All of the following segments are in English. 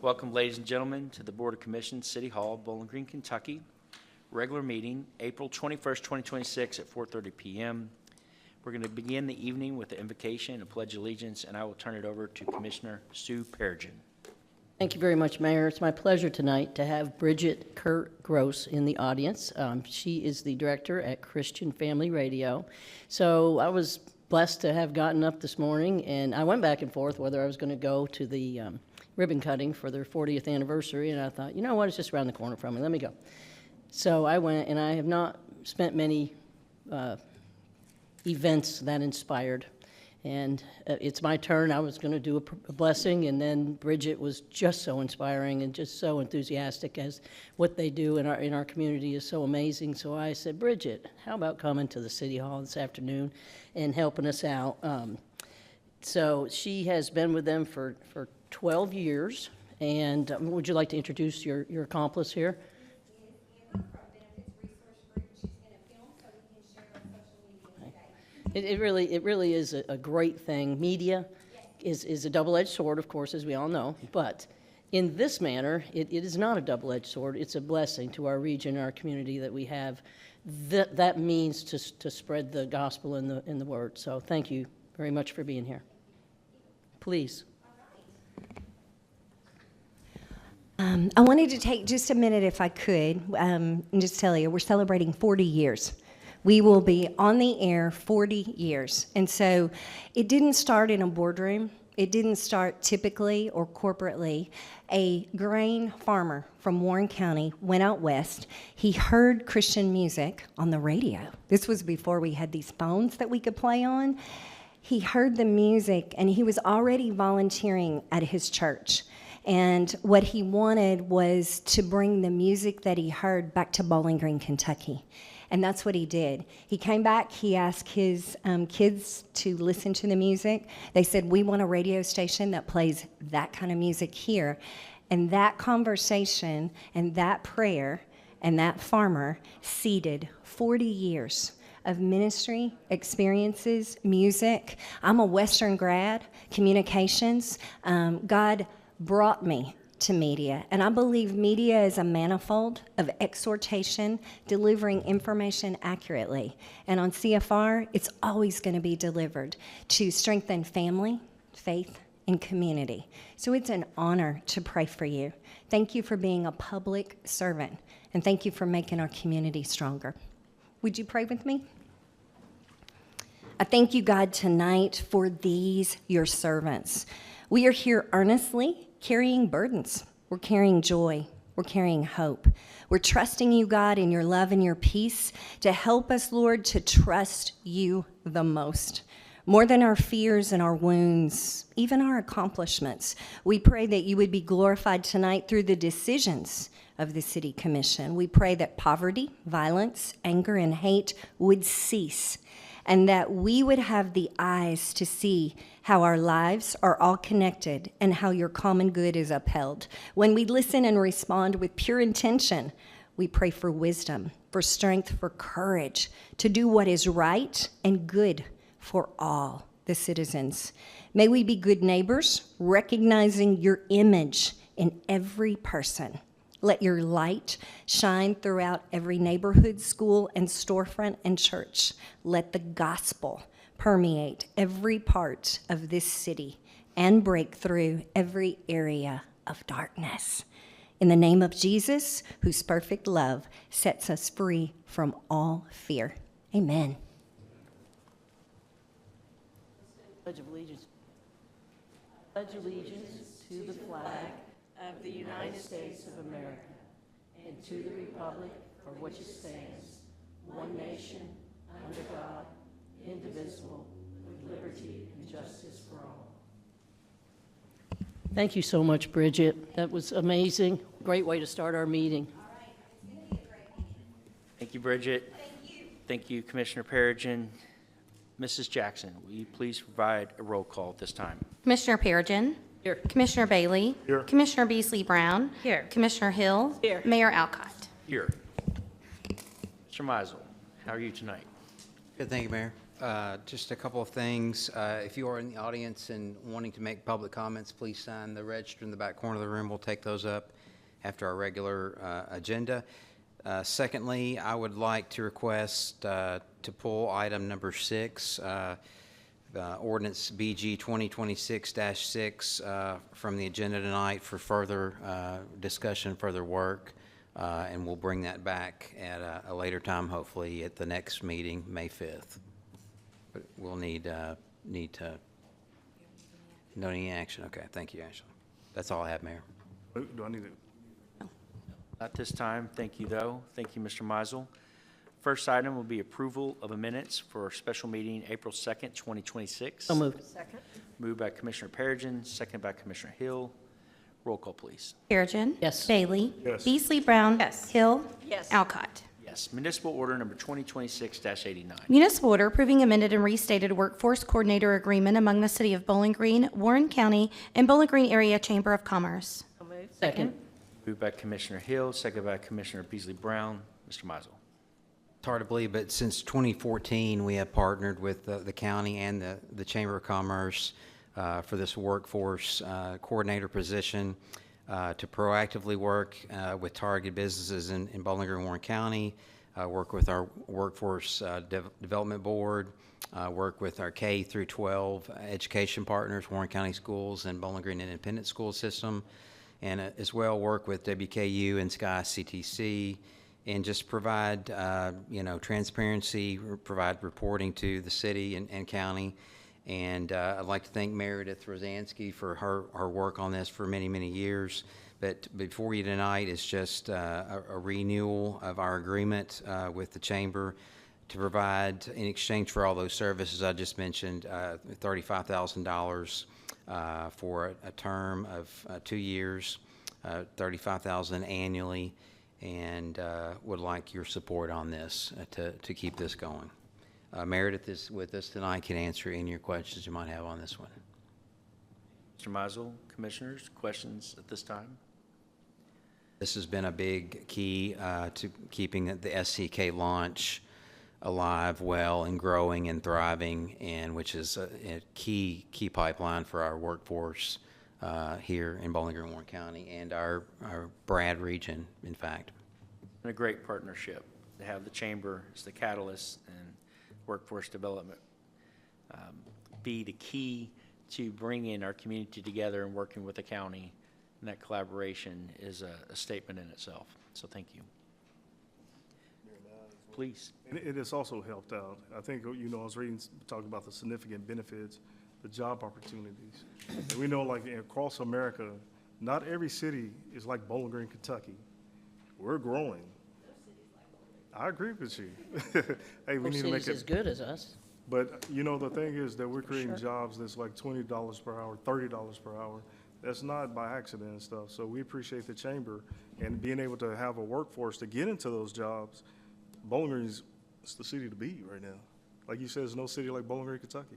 Welcome, ladies and gentlemen, to the Board of Commissioners, City Hall, Bowling Green, Kentucky. Regular meeting, April 21st, 2026 at 4:30 p.m. We're going to begin the evening with the invocation and pledge allegiance, and I will turn it over to Commissioner Sue Perigin. Thank you very much, Mayor. It's my pleasure tonight to have Bridget Kurt Gross in the audience. She is the director at Christian Family Radio. So I was blessed to have gotten up this morning, and I went back and forth whether I was going to go to the ribbon cutting for their 40th anniversary, and I thought, you know what, it's just around the corner from me. Let me go. So I went, and I have not spent many events that inspired. And it's my turn. I was going to do a blessing, and then Bridget was just so inspiring and just so enthusiastic, as what they do in our community is so amazing. So I said, Bridget, how about coming to the City Hall this afternoon and helping us out? So she has been with them for 12 years. And would you like to introduce your accomplice here? It really is a great thing. Media is a double-edged sword, of course, as we all know. But in this manner, it is not a double-edged sword. It's a blessing to our region, our community, that we have that means to spread the gospel and the word. So thank you very much for being here. Please. I wanted to take just a minute, if I could, and just tell you, we're celebrating 40 years. We will be on the air 40 years. And so it didn't start in a boardroom. It didn't start typically or corporately. A grain farmer from Warren County went out west. He heard Christian music on the radio. This was before we had these phones that we could play on. He heard the music, and he was already volunteering at his church. And what he wanted was to bring the music that he heard back to Bowling Green, Kentucky. And that's what he did. He came back, he asked his kids to listen to the music. They said, we want a radio station that plays that kind of music here. And that conversation and that prayer and that farmer seeded 40 years of ministry, experiences, music. I'm a Western grad, communications. God brought me to media, and I believe media is a manifold of exhortation, delivering information accurately. And on CFR, it's always going to be delivered to strengthen family, faith, and community. So it's an honor to pray for you. Thank you for being a public servant, and thank you for making our community stronger. Would you pray with me? I thank you, God, tonight for these, your servants. We are here earnestly carrying burdens. We're carrying joy. We're carrying hope. We're trusting you, God, in your love and your peace to help us, Lord, to trust you the most. More than our fears and our wounds, even our accomplishments. We pray that you would be glorified tonight through the decisions of the City Commission. We pray that poverty, violence, anger, and hate would cease, and that we would have the eyes to see how our lives are all connected and how your common good is upheld. When we listen and respond with pure intention, we pray for wisdom, for strength, for courage to do what is right and good for all the citizens. May we be good neighbors, recognizing your image in every person. Let your light shine throughout every neighborhood, school, and storefront and church. Let the gospel permeate every part of this city and break through every area of darkness. In the name of Jesus, whose perfect love sets us free from all fear. Amen. Pledge of allegiance. Pledge allegiance to the flag of the United States of America and to the republic for which it stands, one nation, under God, indivisible, with liberty and justice for all. Thank you so much, Bridget. That was amazing. Great way to start our meeting. All right, it's going to be a great meeting. Thank you, Bridget. Thank you. Thank you, Commissioner Perigin. Mrs. Jackson, will you please provide a roll call at this time? Commissioner Perigin. Here. Commissioner Bailey. Here. Commissioner Beasley Brown. Here. Commissioner Hill. Here. Mayor Alcott. Here. Mr. Meisel, how are you tonight? Good, thank you, Mayor. Just a couple of things. If you are in the audience and wanting to make public comments, please sign the register in the back corner of the room. We'll take those up after our regular agenda. Secondly, I would like to request to pull item number 6, ordinance BG 2026-6 from the agenda tonight for further discussion, further work, and we'll bring that back at a later time, hopefully at the next meeting, May 5th. But we'll need to, no need action. Okay, thank you, Ashley. That's all I have, Mayor. Do I need to? At this time, thank you, though. Thank you, Mr. Mizel. First item will be approval of a minutes for our special meeting, April 2nd, 2026. So moved. Moved by Commissioner Perigin, second by Commissioner Hill. Roll call, please. Perigin. Yes. Bailey. Yes. Beasley Brown. Yes. Hill. Yes. Alcott. Yes. Municipal order number 2026-89. Municipal order approving amended and restated workforce coordinator agreement among the City of Bowling Green, Warren County, and Bowling Green Area Chamber of Commerce. Second. Moved by Commissioner Hill, second by Commissioner Beasley Brown. Mr. Mizel. It's hard to believe, but since 2014, we have partnered with the county and the Chamber of Commerce for this workforce coordinator position to proactively work with targeted businesses in Bowling Green, Warren County, work with our workforce development board, work with our K through 12 education partners, Warren County Schools and Bowling Green Independent School System, and as well work with WKU and Sky CTC, and just provide, transparency, provide reporting to the city and county. And I'd like to thank Meredith Rosansky for her work on this for many, many years. But before you tonight is just a renewal of our agreement with the Chamber to provide, in exchange for all those services I just mentioned, $35,000 for a term of 2 years, $35,000 annually, and would like your support on this to keep this going. Meredith is with us tonight, can answer any of your questions you might have on this one. Mr. Mizel, Commissioners, questions at this time? This has been a big key to keeping the SCK launch alive, well, and growing and thriving, and which is a key pipeline for our workforce here in Bowling Green, Warren County, and our Brad region, in fact. And a great partnership to have the Chamber as the catalyst and workforce development be the key to bringing our community together and working with the county. And that collaboration is a statement in itself. So thank you. Please. And it has also helped out. I think, I was talking about the significant benefits, the job opportunities. And we know, like, across America, not every city is like Bowling Green, Kentucky. We're growing. I agree with you. Hey, we Most need to make cities as it. good as us. But, the thing is that we're creating jobs that's like $20 per hour, $30 per hour. That's not by accident and stuff. So we appreciate the Chamber and being able to have a workforce to get into those jobs. Bowling Green is the city to be right now. Like you said, there's no city like Bowling Green, Kentucky.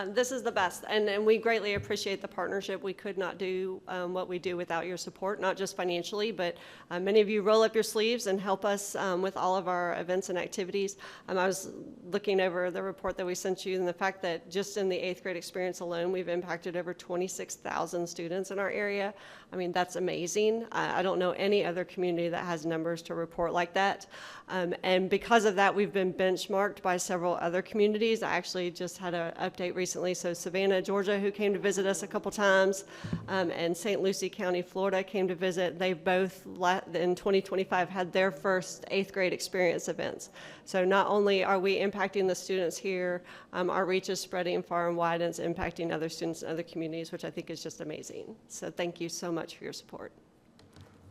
This is the best, and we greatly appreciate the partnership. We could not do what we do without your support, not just financially, but many of you roll up your sleeves and help us with all of our events and activities. I was looking over the report that we sent you, and the fact that just in the 8th grade experience alone, we've impacted over 26,000 students in our area. I mean, that's amazing. I don't know any other community that has numbers to report like that. And because of that, we've been benchmarked by several other communities. I actually just had an update recently. So Savannah, Georgia, who came to visit us a couple times, and St. Lucie County, Florida, came to visit. They both, in 2025, had their first 8th grade experience events. So not only are we impacting the students here, our reach is spreading far and wide, and it's impacting other students in other communities, which I think is just amazing. So thank you so much for your support.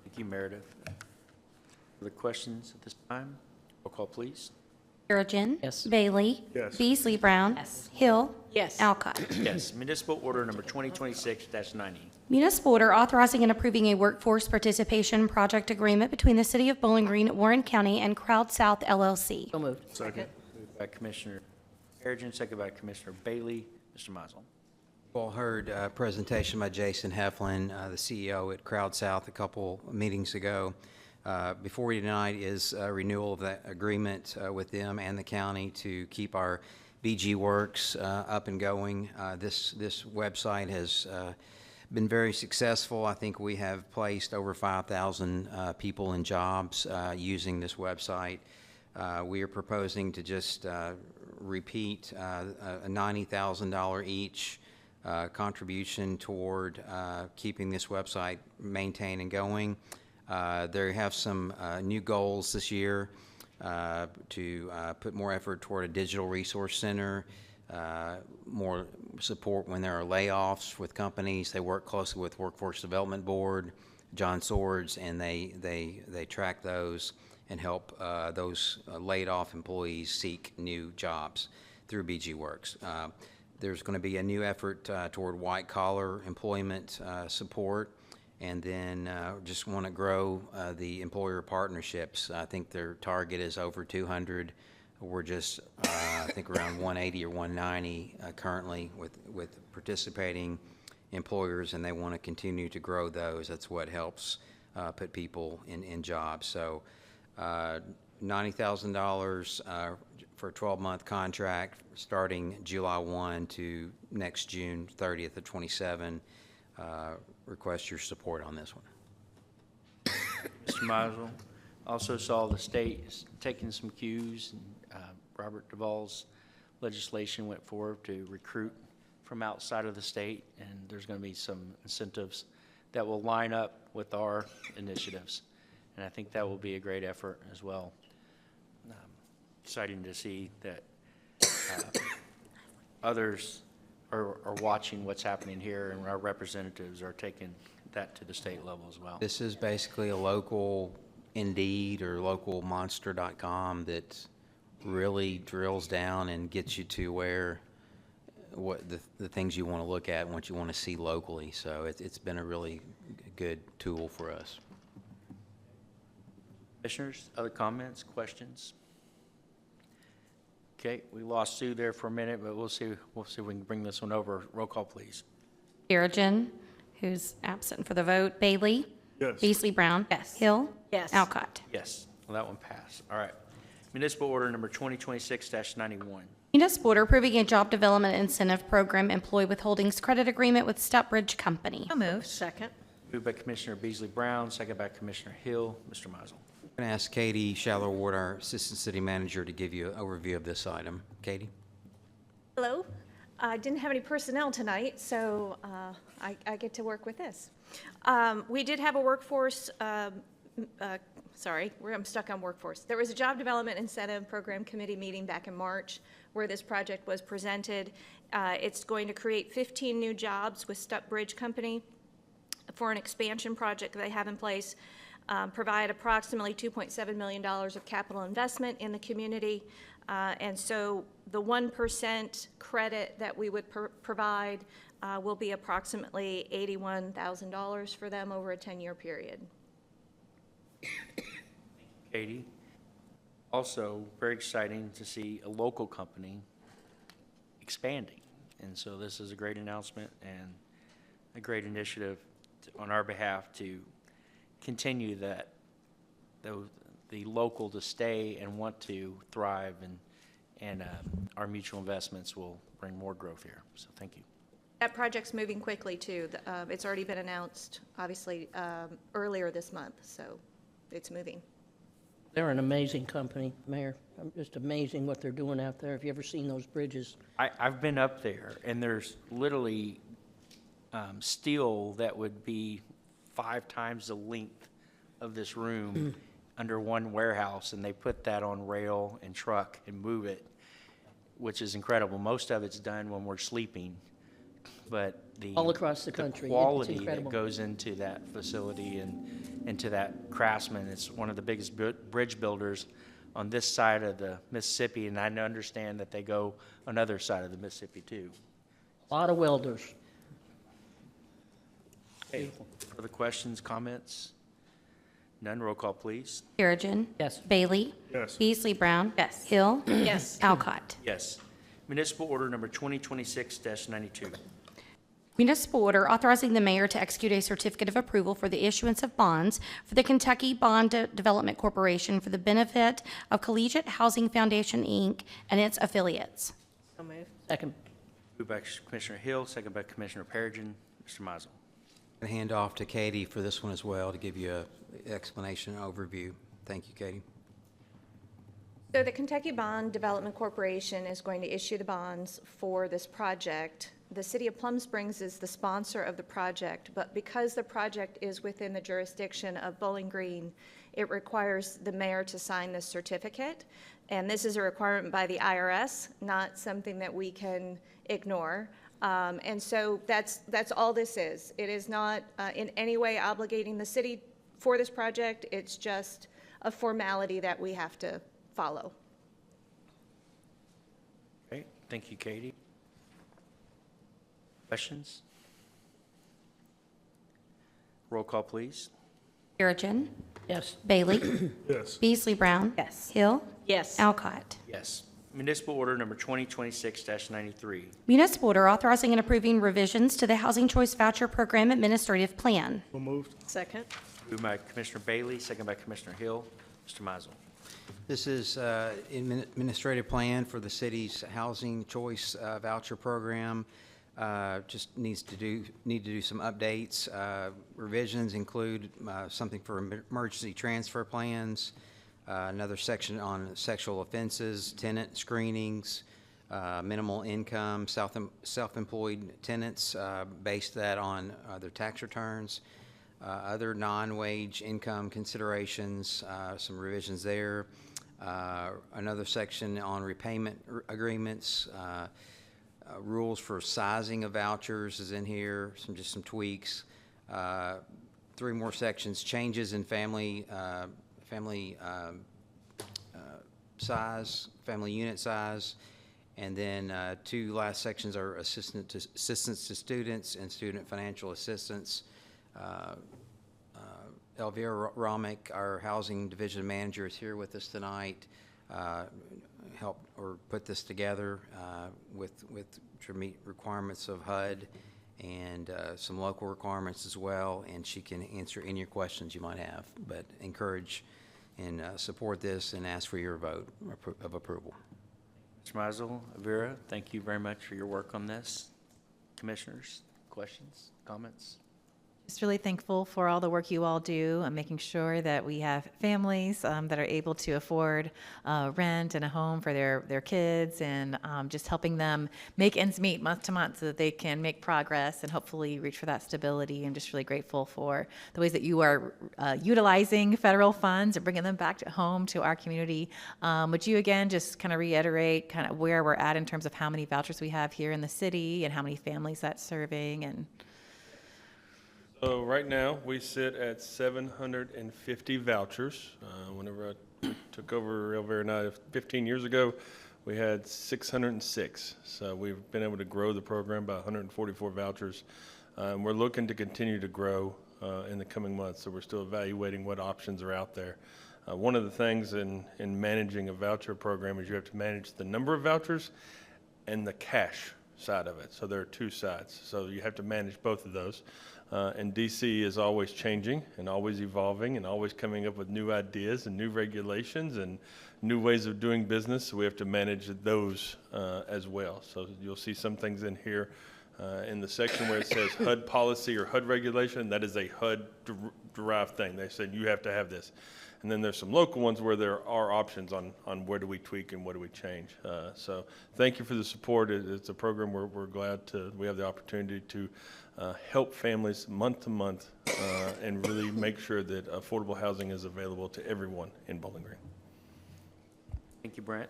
Thank you, Meredith. Other questions at this time? Roll call, please. Perigin. Yes. Bailey. Yes. Beasley Brown. Hill. Yes. Alcott. Yes. Municipal order number 2026-90. Municipal order authorizing and approving a workforce participation project agreement between the City of Bowling Green, Warren County, and Crowd South LLC. So moved. Second. Moved by Commissioner Perigin, second by Commissioner Bailey. Mr. Mizel. You all heard a presentation by Jason Heflin, the CEO at Crowd South, a couple meetings ago. Before you tonight is a renewal of that agreement with them and the county to keep our BG Works up and going. This website has been very successful. I think we have placed over 5,000 people in jobs using this website. We are proposing to just repeat a $90,000 each contribution toward keeping this website maintained and going. They have some new goals this year to put more effort toward a digital resource center, more support when there are layoffs with companies. They work closely with Workforce Development Board, John Swords, and they track those and help those laid off employees seek new jobs through BG Works. There's going to be a new effort toward white collar employment support, and then just want to grow the employer partnerships. I think their target is over 200. We're just, I think, around 180 or 190 currently with participating employers, and they want to continue to grow those. That's what helps put people in jobs. So $90,000 for a 12-month contract starting July 1 to next June 30th of 27. Request your support on this one. Mr. Mizel, also saw the state is taking some cues, and Robert Duvall's legislation went forward to recruit from outside of the state, and there's going to be some incentives that will line up with our initiatives, and I think that will be a great effort as well. Exciting to see that others are watching what's happening here, and our representatives are taking that to the state level as well. This is basically a local Indeed or local monster.com that really drills down and gets you to where what the things you want to look at and what you want to see locally. So it's been a really good tool for us. Commissioners, other comments, questions? Okay, we lost Sue there for a minute, but we'll see if we can bring this one over. Roll call, please. Perigin, who's absent for the vote. Bailey? Yes. Beasley Brown? Yes. Hill? Yes. Alcott? Yes, well, that one passed. All right. Municipal order number 2026-91. Municipal order approving a job development incentive program employee withholdings credit agreement with Stockbridge Company. So moved. Second. Moved by Commissioner Beasley Brown, second by Commissioner Hill. Mr. Mizel. I'm going to ask Katie Shallow-Ward, our Assistant City Manager, to give you an overview of this item. Katie? Hello. I didn't have any personnel tonight, so I get to work with this. We did have a workforce, I'm stuck on workforce. There was a Job Development Incentive Program Committee meeting back in March where this project was presented. It's going to create 15 new jobs with Stockbridge Company for an expansion project they have in place. Provide approximately $2.7 million of capital investment in the community. And so the 1% credit that we would provide will be approximately $81,000 for them over a 10-year period. Katie. Also, very exciting to see a local company expanding. And so this is a great announcement and a great initiative on our behalf to continue that, the local to stay and want to thrive, and our mutual investments will bring more growth here. So thank you. That project's moving quickly, too. It's already been announced, obviously, earlier this month, so it's moving. They're an amazing company, Mayor. Just amazing what they're doing out there. Have you ever seen those bridges? I've been up there, and there's literally steel that would be 5 times the length of this room under one warehouse, and they put that on rail and truck and move it, which is incredible. Most of it's done when we're sleeping, but All across the country. It's quality that incredible. goes into that facility and into that craftsman. It's one of the biggest bridge builders on this side of the Mississippi, and I understand that they go on the other side of the Mississippi too. A lot of welders. Okay, further questions, comments? None, roll call, please. Perigin. Yes. Bailey. Yes. Beasley Brown. Yes. Hill. Yes. Alcott. Yes. Municipal order number 2026-92. Municipal order authorizing the mayor to execute a certificate of approval for the issuance of bonds for the Kentucky Bond Development Corporation for the benefit of Collegiate Housing Foundation, Inc. and its affiliates. Second. Moved by Commissioner Hill, second by Commissioner Perigin. Mr. Mizel. And hand off to Katie for this one as well to give you an explanation and overview. Thank you, Katie. So the Kentucky Bond Development Corporation is going to issue the bonds for this project. The City of Plum Springs is the sponsor of the project, but because the project is within the jurisdiction of Bowling Green, it requires the mayor to sign this certificate. And this is a requirement by the IRS, not something that we can ignore. And so that's all this is. It is not in any way obligating the city for this project. It's just a formality that we have to follow. Okay, thank you, Katie. Questions? Roll call, please. Perigin. Yes. Bailey. Yes. Beasley Brown. Yes. Hill. Yes. Alcott. Yes. Municipal order number 2026-93. Municipal order authorizing and approving revisions to the Housing Choice Voucher Program Administrative Plan. So moved. Second. Moved by Commissioner Bailey, second by Commissioner Hill. Mr. Mizel. This is administrative plan for the city's housing choice voucher program. Just need to do some updates. Revisions include something for emergency transfer plans, another section on sexual offenses, tenant screenings, minimal income, self-employed tenants, based that on their tax returns, other non-wage income considerations, some revisions there. Another section on repayment agreements, rules for sizing of vouchers is in here, just some tweaks. 3 more sections, changes in family size, family unit size, and then 2 last sections are assistance to students and student financial assistance. Elvira Romick, our housing division manager, is here with us tonight. Help or put this together to meet requirements of HUD and some local requirements as well, and she can answer any of your questions you might have. But encourage and support this and ask for your vote of approval. Mr. Mizel, Vera, thank you very much for your work on this. Commissioners, questions, comments? Just really thankful for all the work you all do and making sure that we have families that are able to afford rent and a home for their kids, and just helping them make ends meet month to month so that they can make progress and hopefully reach for that stability. I'm just really grateful for the ways that you are utilizing federal funds and bringing them back to home to our community. Would you again just kind of reiterate kind of where we're at in terms of how many vouchers we have here in the city and how many families that's serving? And so right now, we sit at 750 vouchers. Whenever I took over Elvira and I 15 years ago, we had 606. So we've been able to grow the program by 144 vouchers. We're looking to continue to grow in the coming months, so we're still evaluating what options are out there. One of the things in managing a voucher program is you have to manage the number of vouchers and the cash side of it. So there are 2 sides. So you have to manage both of those. And DC is always changing and always evolving and always coming up with new ideas and new regulations and new ways of doing business. So we have to manage those as well. So you'll see some things in here in the section where it says HUD policy or HUD regulation. That is a HUD derived thing. They said you have to have this. And then there's some local ones where there are options on where do we tweak and what do we change. So thank you for the support. It's a program we're glad we have the opportunity to help families month to month and really make sure that affordable housing is available to everyone in Bowling Green. Thank you, Brent.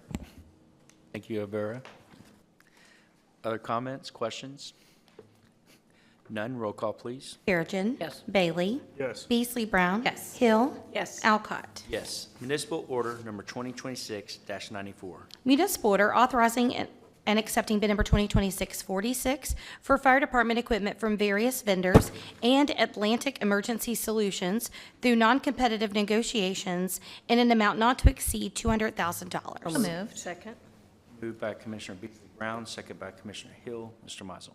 Thank you, Avera. Other comments, questions? None. Roll call, please. Perigin. Yes. Bailey. Yes. Beasley Brown. Yes. Hill. Yes. Alcott. Yes. Municipal order number 2026-94. Municipal order authorizing and accepting bid number 2026-46 for fire department equipment from various vendors and Atlantic Emergency Solutions through non-competitive negotiations in an amount not to exceed $200,000. so moved. Second. Moved by Commissioner Beasley Brown, second by Commissioner Hill. Mr. Mizel.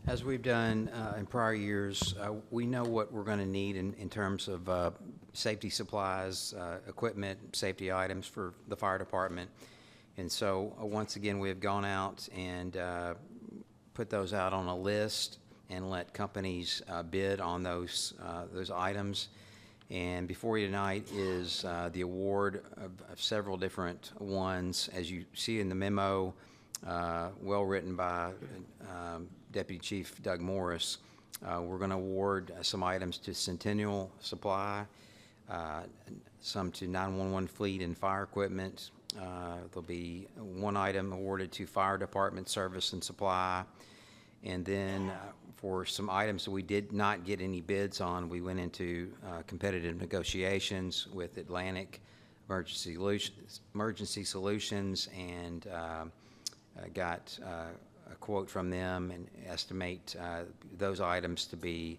As we've done in prior years, we know what we're going to need in terms of safety supplies, equipment, safety items for the fire department. And so, once again, we have gone out and put those out on a list and let companies bid on those items. And before you tonight is the award of several different ones. As you see in the memo, well written by Deputy Chief Doug Morris, we're going to award some items to Centennial Supply, some to 911 Fleet and Fire Equipment. There'll be one item awarded to Fire Department Service and Supply. And then for some items that we did not get any bids on, we went into competitive negotiations with Atlantic Emergency Solutions and got a quote from them and estimate those items to be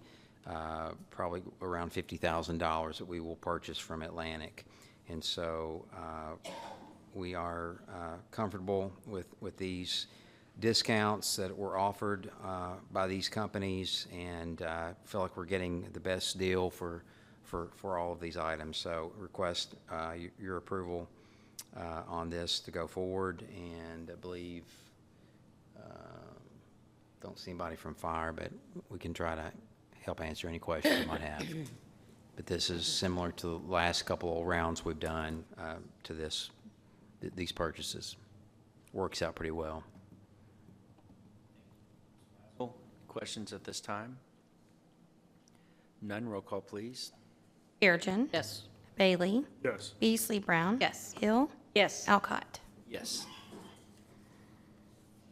probably around $50,000 that we will purchase from Atlantic. And so we are comfortable with these discounts that were offered by these companies, and feel like we're getting the best deal for all of these items. So request your approval on this to go forward, and I believe don't see anybody from fire, but we can try to help answer any questions you might have. But this is similar to the last couple of rounds we've done to these purchases. Works out pretty well. Questions at this time? None. Roll call, please. Perigin. Yes. Bailey. Yes. Beasley Brown. Yes. Hill. Yes. Alcott. Yes.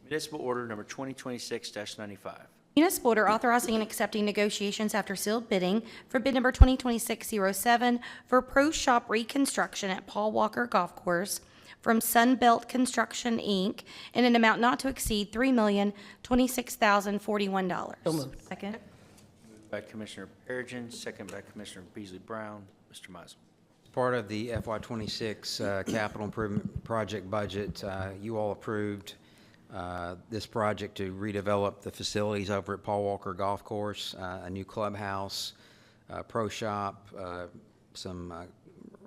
Municipal order number 2026-95. Municipal order authorizing and accepting negotiations after sealed bidding for bid number 2026-07 for Pro Shop reconstruction at Paul Walker Golf Course from Sunbelt Construction, Inc., in an amount not to exceed $3,026,041. So moved. Second? Moved by Commissioner Perigin, second by Commissioner Beasley Brown. Mr. Mizel. Part of the FY26 capital improvement project budget, you all approved this project to redevelop the facilities over at Paul Walker Golf Course, a new clubhouse, pro shop, some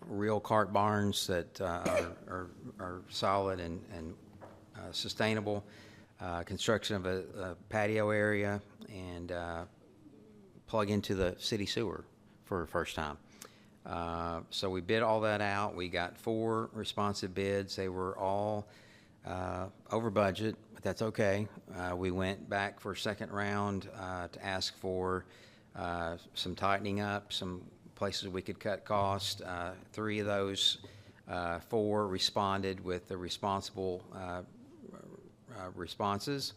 real cart barns that are solid and sustainable, construction of a patio area, and plug into the city sewer for the first time. So we bid all that out. We got 4 responsive bids. They were all over budget, but that's okay. We went back for a second round to ask for some tightening up, some places we could cut costs. 3 of those 4 responded with the responsible responses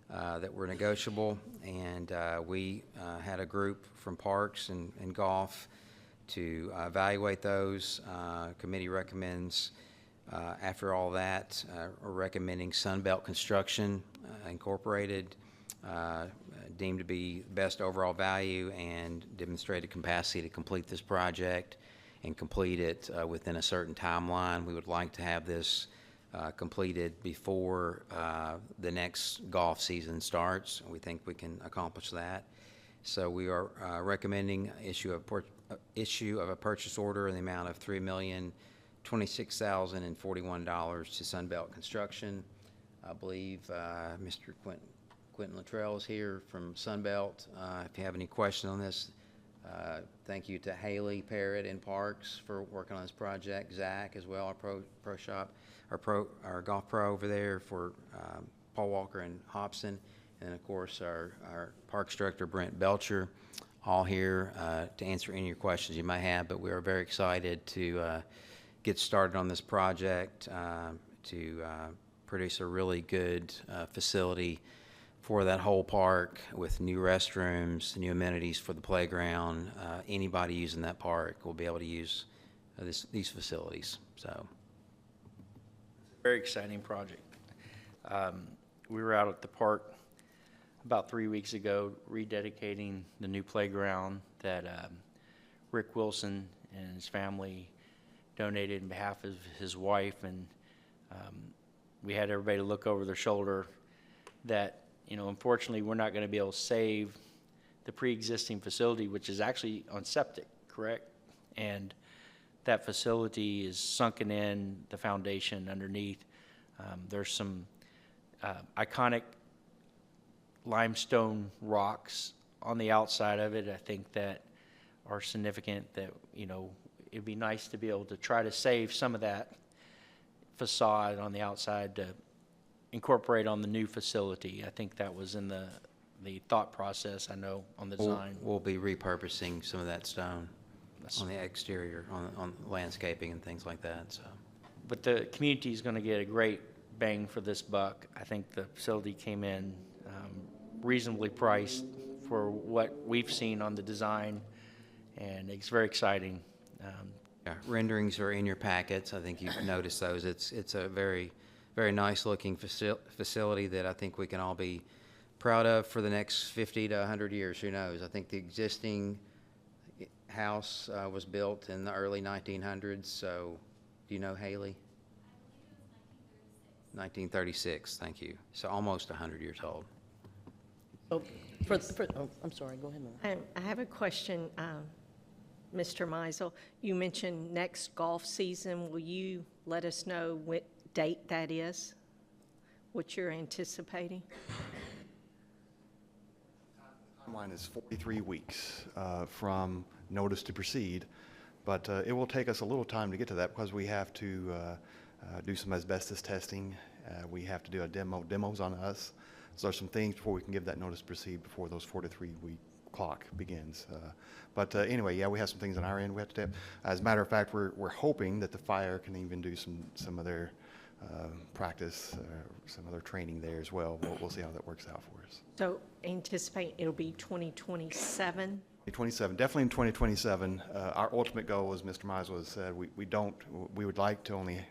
that were negotiable, and we had a group from Parks and Golf to evaluate those. Committee recommends, after all that, we're recommending Sunbelt Construction Incorporated, deemed to be best overall value and demonstrated capacity to complete this project and complete it within a certain timeline. We would like to have this completed before the next golf season starts. We think we can accomplish that. So we are recommending issue of a purchase order in the amount of $3,026,041 to Sunbelt Construction. I believe Mr. Quentin Luttrell is here from Sunbelt. If you have any questions on this, thank you to Haley Parrott in Parks for working on this project. Zach as well, our pro shop, our golf pro over there for Paul Walker and Hobson, and of course our Parks Director Brent Belcher, all here to answer any of your questions you might have. But we are very excited to get started on this project to produce a really good facility for that whole park with new restrooms, new amenities for the playground. Anybody using that park will be able to use these facilities. So, Very exciting project. We were out at the park about 3 weeks ago rededicating the new playground that Rick Wilson and his family donated on behalf of his wife, and we had everybody look over their shoulder that unfortunately, we're not going to be able to save the pre-existing facility, which is actually on septic, correct? And that facility is sunken in, the foundation underneath. There's some iconic limestone rocks on the outside of it, I think, that are significant, that, it'd be nice to be able to try to save some of that facade on the outside to incorporate on the new facility. I think that was in the thought process, I know, on the design. We'll be repurposing some of that stone on the exterior, on landscaping and things like that, so. But the community is going to get a great bang for this buck. I think the facility came in reasonably priced for what we've seen on the design, and it's very exciting. Yeah, renderings are in your packets. I think you've noticed those. It's a very, very nice looking facility that I think we can all be proud of for the next 50 to 100 years. Who knows? I think the existing house was built in the early 1900s. So, do you know, Haley? 1936. Thank you. So almost 100 years old. Oh, I'm sorry, go ahead, Mary. I have a question, Mr. Meisel. You mentioned next golf season. Will you let us know what date that is, what you're anticipating? Timeline is 43 weeks from notice to proceed, but it will take us a little time to get to that because we have to do some asbestos testing. We have to do a demos on us. So there's some things before we can give that notice to proceed before those 43-week clock begins. But anyway, yeah, we have some things on our end we have to do. As a matter of fact, we're hoping that the fire can even do some of their practice, some other training there as well. We'll see how that works out for us. So anticipate it'll be 2027? 2027, definitely in 2027. Our ultimate goal, as Mr. Meisel has said, we would like to only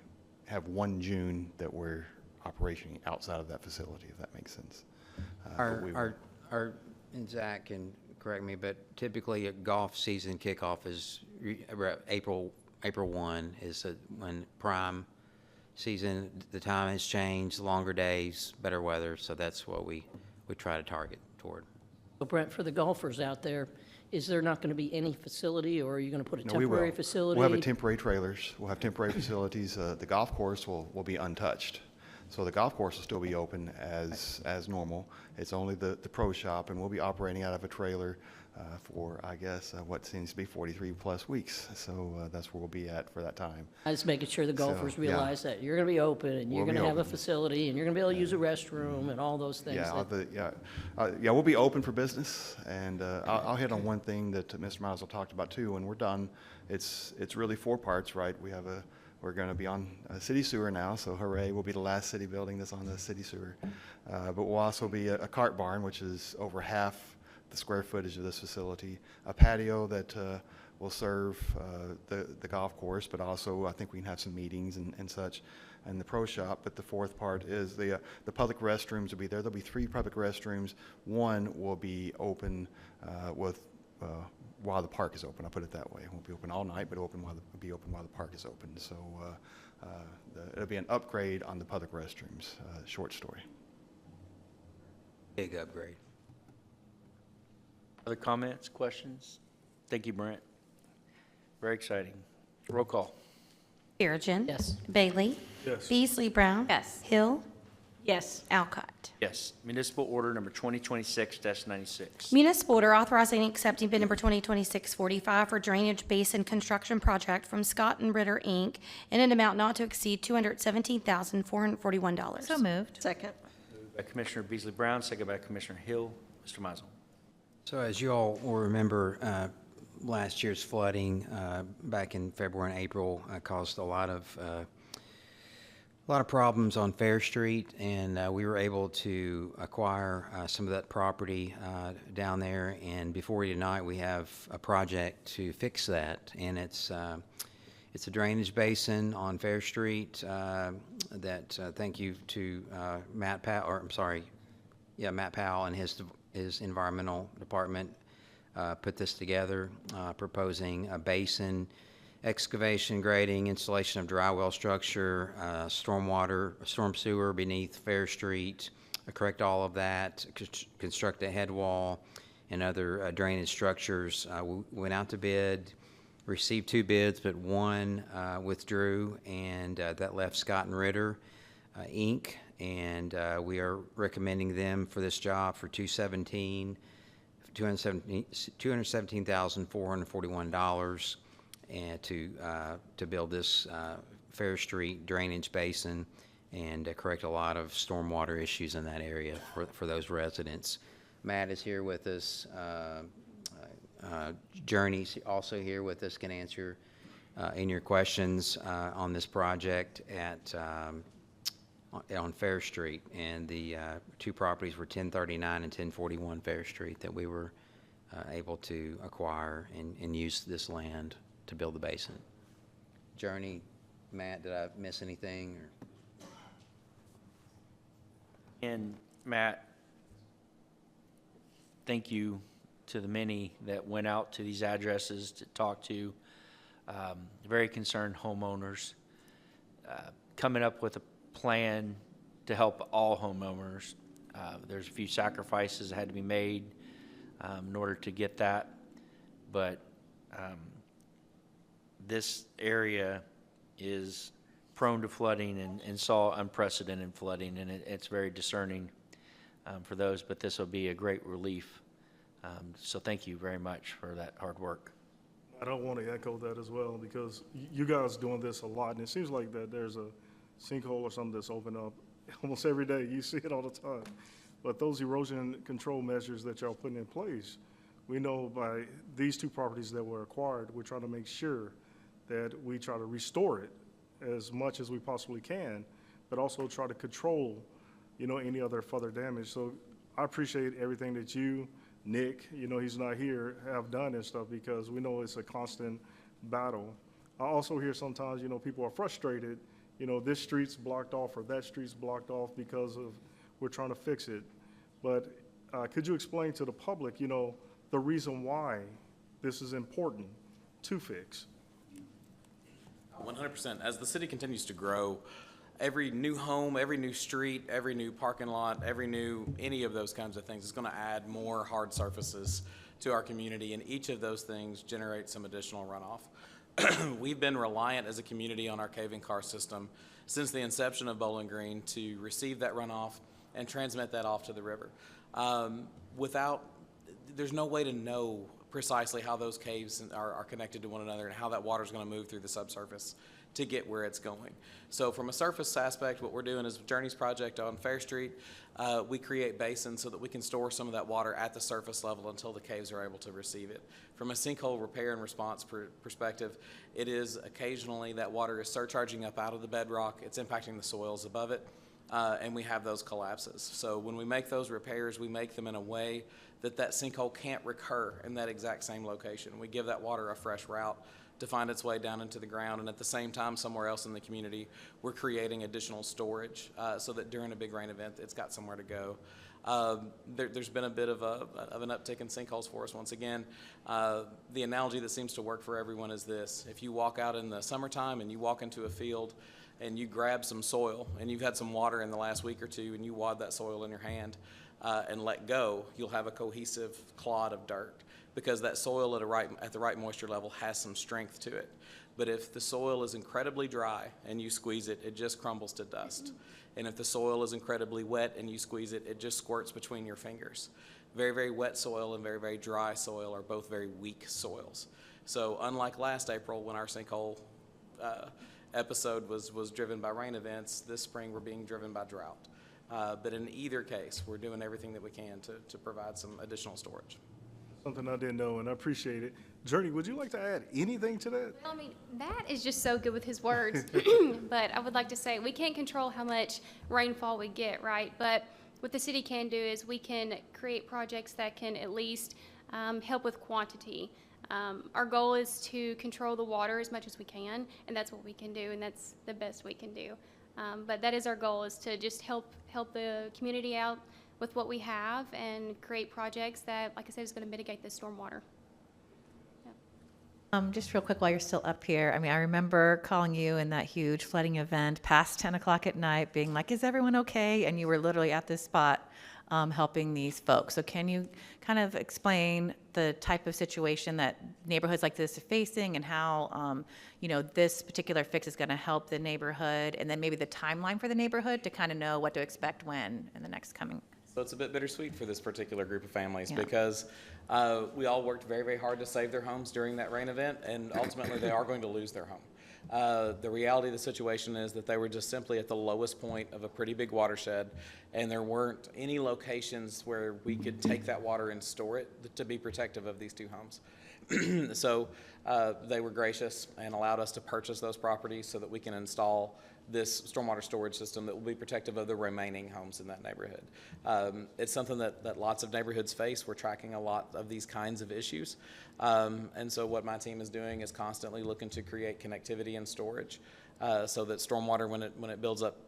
have one June that we're operating outside of that facility, if that makes sense. And Zach can correct me, but typically a golf season kickoff is April 1 is when prime season. The time has changed, longer days, better weather, so that's what we try to target toward. So Brent, for the golfers out there, is there not going to be any facility, or are you going to put a No, we will. temporary facility? We'll have temporary trailers. We'll have temporary facilities. The golf course will be untouched. So the golf course will still be open as normal. It's only the pro shop, and we'll be operating out of a trailer for, I guess, what seems to be 43 plus weeks. So that's where we'll be at for that time. I just making sure the golfers yeah. realize that you're going to be open, and you're We'll going be to have a open. facility, and you're going to be able to use a restroom and all those things. We'll be open for business, and I'll hit on one thing that Mr. Meisel talked about too. When we're done, it's really 4 parts, right? We're going to be on city sewer now, so hooray! We'll be the last city building that's on the city sewer. But we'll also be a cart barn, which is over half the square footage of this facility. A patio that will serve the golf course, but also I think we can have some meetings and such, and the pro shop. But the fourth part is the public restrooms will be there. There'll be 3 public restrooms. One will be open while the park is open. I'll put it that way. It won't be open all night, but it'll be open while the park is open. So it'll be an upgrade on the public restrooms. Short story. Big upgrade. Other comments, questions? Thank you, Brent. Very exciting. Roll call. Perigin. Yes. Bailey. Yes. Beasley Brown. Yes. Hill. Yes. Alcott. Yes. Municipal order number 2026-96. Municipal order authorizing and accepting bid number 2026-45 for drainage basin construction project from Scott and Ritter, Inc. in an amount not to exceed $217,441. So moved. Second. Moved by Commissioner Beasley Brown, second by Commissioner Hill. Mr. Meisel. So as you all will remember, last year's flooding back in February and April caused a lot of problems on Fair Street, and we were able to acquire some of that property down there. And before you tonight, we have a project to fix that, and it's a drainage basin on Fair Street. Thank you to Matt Powell, Matt Powell and his environmental department put this together, proposing a basin, excavation, grading, installation of dry well structure, storm sewer beneath Fair Street, correct all of that, construct a head wall and other drainage structures. We went out to bid, received 2 bids, but one withdrew, and that left Scott and Ritter, Inc., and we are recommending them for this job for $217,441 and to build this Fair Street drainage basin and correct a lot of stormwater issues in that area for those residents. Matt is here with us. Journey's also here with us, can answer any of your questions on this project on Fair Street. And the 2 properties were 1039 and 1041 Fair Street that we were able to acquire and use this land to build the basin. Journey, Matt, did I miss anything? And Matt, thank you to the many that went out to these addresses to talk to very concerned homeowners, coming up with a plan to help all homeowners. There's a few sacrifices that had to be made in order to get that, but this area is prone to flooding and saw unprecedented flooding, and it's very discerning for those, but this will be a great relief. So thank you very much for that hard work. I don't want to echo that as well, because you guys doing this a lot, and it seems like that there's a sinkhole or something that's open up almost every day. You see it all the time. But those erosion control measures that y'all putting in place, we know by these 2 properties that were acquired, we're trying to make sure that we try to restore it as much as we possibly can, but also try to control, any other further damage. So I appreciate everything that you, Nick, he's not here, have done and stuff, because we know it's a constant battle. I also hear sometimes, people are frustrated, this street's blocked off or that street's blocked off because of, we're trying to fix it. But could you explain to the public, the reason why this is important to fix? 100%. As the city continues to grow, every new home, every new street, every new parking lot, any of those kinds of things is going to add more hard surfaces to our community, and each of those things generate some additional runoff. We've been reliant as a community on our caving car system since the inception of Bowling Green to receive that runoff and transmit that off to the river. There's no way to know precisely how those caves are connected to one another and how that water is going to move through the subsurface to get where it's going. So from a surface aspect, what we're doing is Journey's project on Fair Street, we create basins so that we can store some of that water at the surface level until the caves are able to receive it. From a sinkhole repair and response perspective, it is occasionally that water is surcharging up out of the bedrock, it's impacting the soils above it, and we have those collapses. So when we make those repairs, we make them in a way that sinkhole can't recur in that exact same location. We give that water a fresh route to find its way down into the ground, and at the same time, somewhere else in the community, we're creating additional storage so that during a big rain event, it's got somewhere to go. There's been a bit of an uptick in sinkholes for us once again. The analogy that seems to work for everyone is this. If you walk out in the summertime and you walk into a field and you grab some soil and you've had some water in the last week or two and you wad that soil in your hand and let go, you'll have a cohesive clod of dirt, because that soil at the right moisture level has some strength to it. But if the soil is incredibly dry and you squeeze it, it just crumbles to dust. And if the soil is incredibly wet and you squeeze it, it just squirts between your fingers. Very, very wet soil and very, very dry soil are both very weak soils. So unlike last April when our sinkhole episode was driven by rain events, this spring we're being driven by drought. But in either case, we're doing everything that we can to provide some additional storage. Something I didn't know, and I appreciate it. Journey, would you like to add anything to that? I mean, Matt is just so good with his words. But I would like to say, we can't control how much rainfall we get, right? But what the city can do is we can create projects that can at least help with quantity. Our goal is to control the water as much as we can, and that's what we can do, and that's the best we can do. But that is our goal, is to just help the community out with what we have and create projects that, like I said, is going to mitigate the stormwater. Yeah. Just real quick while you're still up here, I mean, I remember calling you in that huge flooding event past 10 o'clock at night, being like, is everyone okay? And you were literally at this spot helping these folks. So can you kind of explain the type of situation that neighborhoods like this are facing and how, this particular fix is going to help the neighborhood, and then maybe the timeline for the neighborhood to kind of know what to expect when in the next coming? So it's a bit bittersweet for this particular group of families Yeah. because we all worked very, very hard to save their homes during that rain event, and ultimately they are going to lose their home. The reality of the situation is that they were just simply at the lowest point of a pretty big watershed, and there weren't any locations where we could take that water and store it to be protective of these two homes. So they were gracious and allowed us to purchase those properties so that we can install this stormwater storage system that will be protective of the remaining homes in that neighborhood. It's something that lots of neighborhoods face. We're tracking a lot of these kinds of issues. And so what my team is doing is constantly looking to create connectivity and storage so that stormwater, when it builds up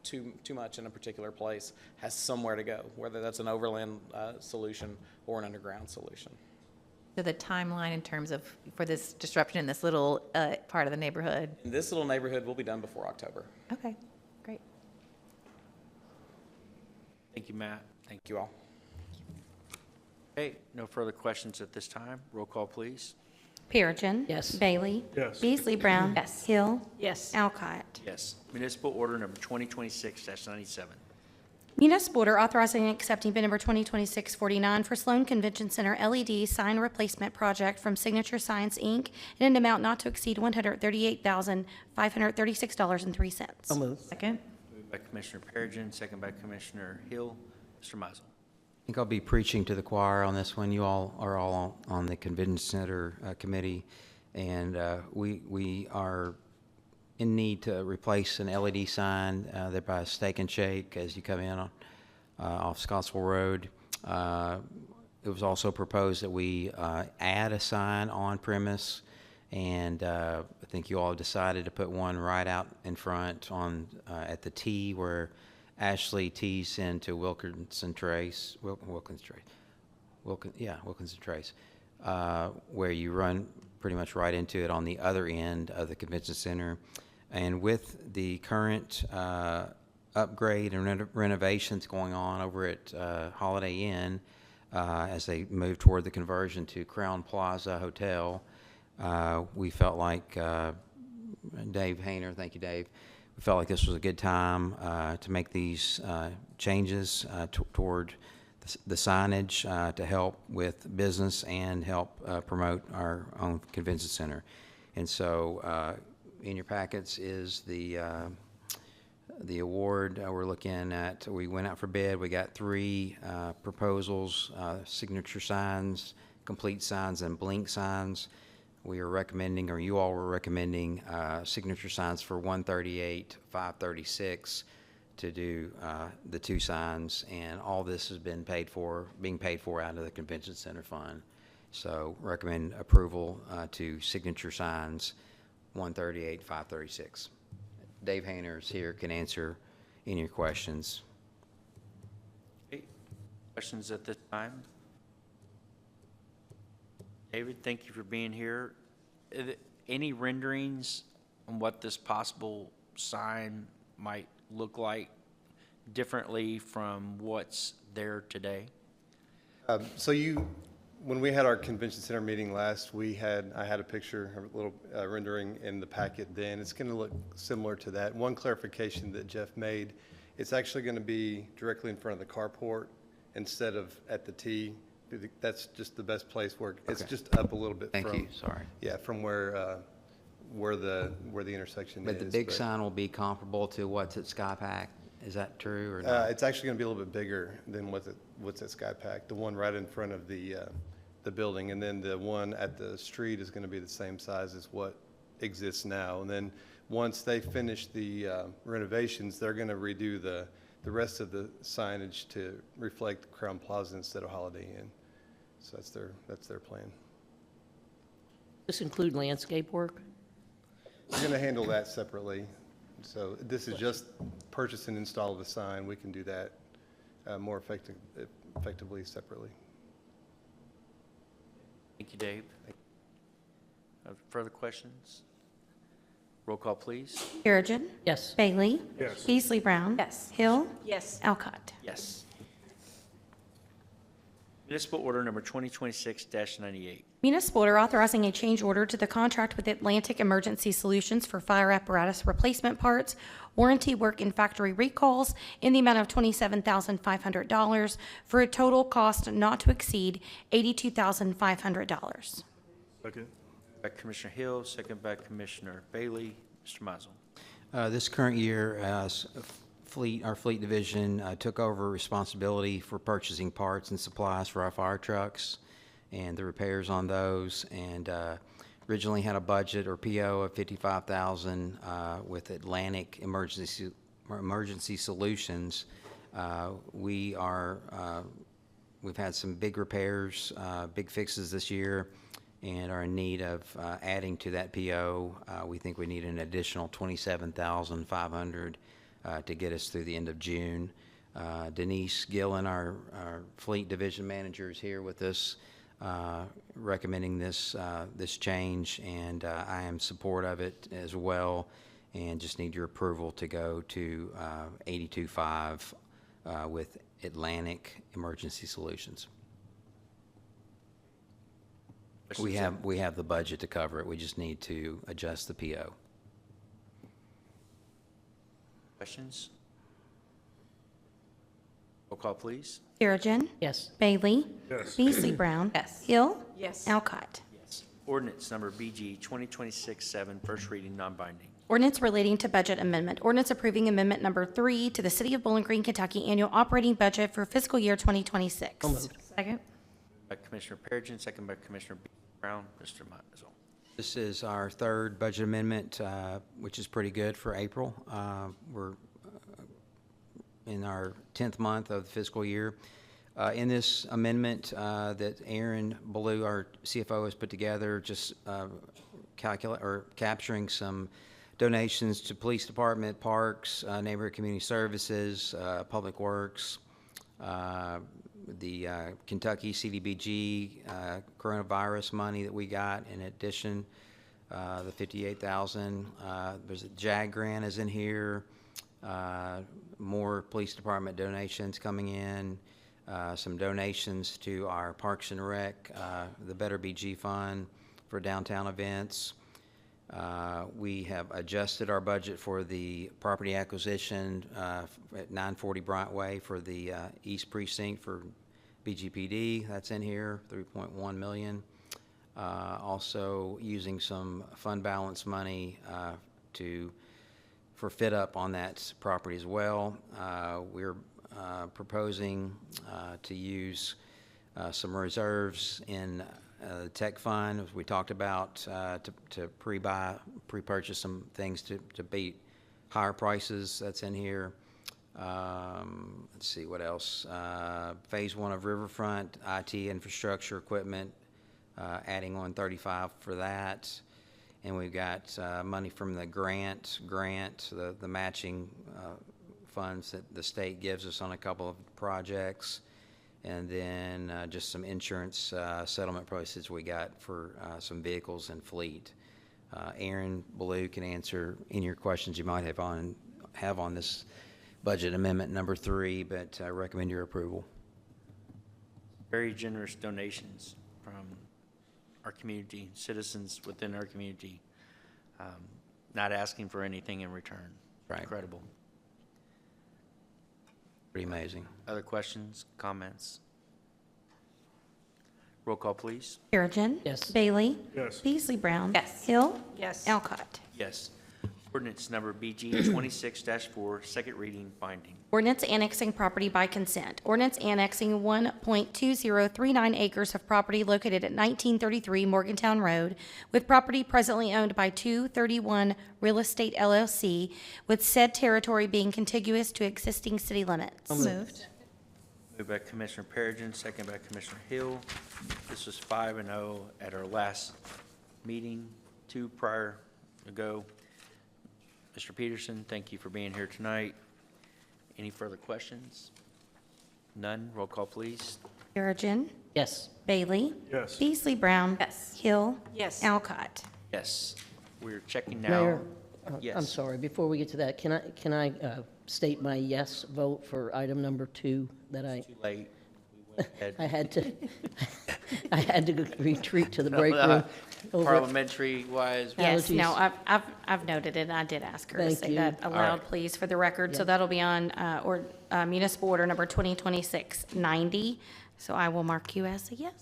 too much in a particular place, has somewhere to go, whether that's an overland solution or an underground solution. So the timeline in terms of, for this disruption in this little part of the neighborhood? In this little neighborhood will be done before October. Okay, great. Thank you, Matt. Thank you all. Okay, no further questions at this time. Roll call, please. Perigin. Yes. Bailey. Yes. Beasley Brown. Yes. Hill. Yes. Alcott. Yes. Municipal order number 2026-97. Municipal order authorizing and accepting bid number 2026-49 for Sloan Convention Center LED sign replacement project from Signature Signs, Inc. in an amount not to exceed $138,536.03. So moved. Second? Moved by Commissioner Perigin, second by Commissioner Hill. Mr. Mizel. I think I'll be preaching to the choir on this one. You all are all on the Convention Center Committee, and we are in need to replace an LED sign there by Steak and Shake as you come in on, off Scottsville Road. It was also proposed that we add a sign on premise, and I think you all have decided to put one right out in front on at the T where Ashley tees into Wilkinson Trace, Wilkinson Trace, where you run pretty much right into it on the other end of the convention center. And with the current upgrade and renovations going on over at Holiday Inn, as they move toward the conversion to Crown Plaza Hotel, we felt like, Dave Hayner, thank you, Dave, we felt like this was a good time to make these changes toward the signage to help with business and help promote our own convention center. And so in your packets is the award we're looking at. We went out for bid. We got 3 proposals, signature signs, complete signs, and blink signs. We are recommending, or you all were recommending, signature signs for $138,536 to do the 2 signs, and all this has been being paid for out of the Convention Center Fund. So recommend approval to signature signs, $138,536. Dave Hayner is here, can answer any of your questions. Okay. Questions at this time? David, thank you for being here. Any renderings on what this possible sign might look like differently from what's there today? When we had our convention center meeting last, I had a picture, a little rendering in the packet then. It's going to look similar to that. One clarification that Jeff made, it's actually going to be directly in front of the carport instead of at the T. That's just the best place where it's just up a little bit. Thank you. Sorry. Yeah, from where the intersection is. But the big sign will be comparable to what's at SkyPack. Is that true or not? It's actually going to be a little bit bigger than what's at SkyPack. The one right in front of the building, and then the one at the street is going to be the same size as what exists now. And then once they finish the renovations, they're going to redo the rest of the signage to reflect Crown Plaza instead of Holiday Inn. So that's their plan. This include landscape work? We're going to handle that separately. So this is just purchase and install the sign. We can do that more effectively separately. Thank you, Dave. Further questions? Roll call, please. Perigin. Yes. Bailey. Yes. Beasley Brown. Yes. Hill. Yes. Alcott. Yes. Municipal order number 2026-98. Municipal order authorizing a change order to the contract with Atlantic Emergency Solutions for fire apparatus replacement parts, warranty work, and factory recalls in the amount of $27,500 for a total cost not to exceed $82,500. Second. By Commissioner Hill, second by Commissioner Bailey. Mr. Mizel. This current year, our fleet division took over responsibility for purchasing parts and supplies for our fire trucks and the repairs on those, and originally had a budget or PO of $55,000 with Atlantic Emergency Solutions. We've had some big repairs, big fixes this year, and are in need of adding to that PO. We think we need an additional $27,500 to get us through the end of June. Denise Gillen, our fleet division manager, is here with us, recommending this change, and I am in support of it as well, and just need your approval to go to 82.5 with Atlantic Emergency Solutions. We have the budget to cover it. We just need to adjust the PO. Questions? Roll call, please. Perigin. Yes. Bailey. Yes. Beasley Brown. Yes. Hill. Yes. Alcott. Yes. Ordinance number BG 2026-7, first reading, non-binding. Ordinance relating to budget amendment. Ordinance approving amendment number 3 to the City of Bowling Green, Kentucky annual operating budget for fiscal year 2026. Second. By Commissioner Perigin, second by Commissioner Brown. Mr. Mizel. This is our third budget amendment, which is pretty good for April. We're in our 10th month of the fiscal year. In this amendment that Aaron Ballou, our CFO, has put together, just capturing some donations to police department, parks, neighborhood community services, public works, the Kentucky CDBG coronavirus money that we got. In addition, the $58,000. There's a JAG grant is in here. More police department donations coming in. Some donations to our Parks and Rec, the Better BG Fund for downtown events. We have adjusted our budget for the property acquisition at 940 Bryant Way for the East Precinct for BGPD. That's in here, $3.1 million. Also using some fund balance money for fit up on that property as well. We're proposing to use some reserves in the tech fund, as we talked about, to pre-purchase some things to beat higher prices. That's in here. Let's see what else. Phase 1 of Riverfront IT infrastructure equipment, adding on 35 for that. And we've got money from the grant, the matching funds that the state gives us on a couple of projects. And then just some insurance settlement proceeds we got for some vehicles and fleet. Aaron Ballou can answer any of your questions you might have on this budget amendment number 3, but I recommend your approval. Very generous donations from our community, citizens within our community, not asking for anything in return. Right. Incredible. Pretty amazing. Other questions, comments? Roll call, please. Perigin. Yes. Bailey. Yes. Beasley Brown. Yes. Hill. Yes. Alcott. Yes. Ordinance number BG 26-4, second reading, binding. Ordinance annexing property by consent. Ordinance annexing 1.2039 acres of property located at 1933 Morgantown Road with property presently owned by 231 Real Estate LLC, with said territory being contiguous to existing city limits. Moved. Moved by Commissioner Perigin, second by Commissioner Hill. This was 5-0 at our last meeting, 2 prior ago. Mr. Peterson, thank you for being here tonight. Any further questions? None. Roll call, please. Perigin. Yes. Bailey. Yes. Beasley Brown. Yes. Hill. Yes. Alcott. Yes, we're checking now. Mayor, Yes. I'm sorry, before we get to that, can I state my yes vote for item number 2 that Too late. We went ahead. I had to, I had to retreat to the break room. over at- Parliamentary wise, Yes, no, Allergies. I've noted it, and I did ask her to Thank say you. that All aloud, right. please, for the record. So that'll be on, municipal order number 2026-90. So I will mark you as a yes.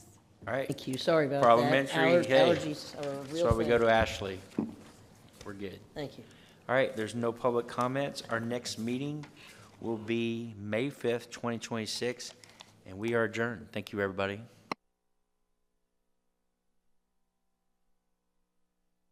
all right. Thank you, sorry about that. Parliamentary, hey. Allergies are a real So we go thing. to Ashley. We're good. Thank you. All right, there's no public comments. Our next meeting will be May 5th, 2026, and we are adjourned. Thank you, everybody.